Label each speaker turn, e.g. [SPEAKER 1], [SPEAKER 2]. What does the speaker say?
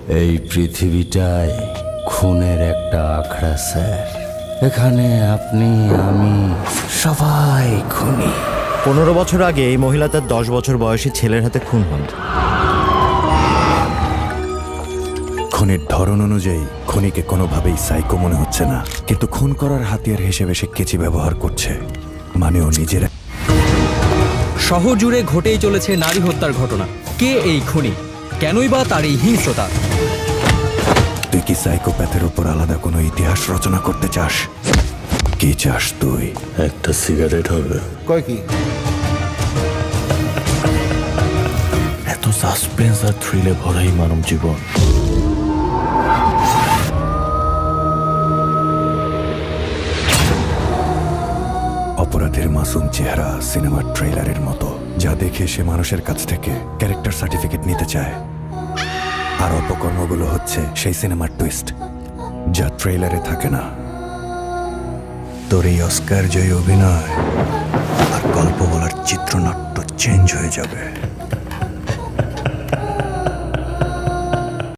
[SPEAKER 1] এই পৃথিবীটায় খুনের একটা আখড়া স্যার। এখানে আপনি আমি সবাই খুনি।
[SPEAKER 2] 15 বছর আগে এই মহিলা তার 10 বছর বয়সী ছেলের হাতে খুন হন।
[SPEAKER 3] খুনের ধরন অনুযায়ী খুনিকে কোনোভাবেই সাইকো মনে হচ্ছে না, কিন্তু খুন করার হাতিয়ার হিসেবে সে কেচি ব্যবহার করছে। মানে ও নিজের।
[SPEAKER 4] শহর জুড়ে ঘটেই চলেছে নারী হত্যার ঘটনা। কে এই খুনি? কেনই বা তার এই হিংস্রতা?
[SPEAKER 3] তুই কি সাইকোপ্যাথের উপর আলাদা কোনো ইতিহাস রচনা করতে চাস? কি চাস তুই?
[SPEAKER 1] একটা সিগারেট হবে?
[SPEAKER 5] কয় কি?
[SPEAKER 1] এত সাসপেন্স আর থ্রিলে ভরাই মানব জীবন।
[SPEAKER 3] অপরাধের মাসুম চেহারা সিনেমার ট্রেলারের মতো, যা দেখে সে মানুষের কাছ থেকে ক্যারেক্টার সার্টিফিকেট নিতে চায়। আর অপকর্মগুলো হচ্ছে সেই সিনেমার টুইস্ট, যা ট্রেলারে থাকে না। তোর এই অস্কার জয়ী অভিনয় আর গল্প বলার চিত্রনাট্য চেঞ্জ হয়ে যাবে।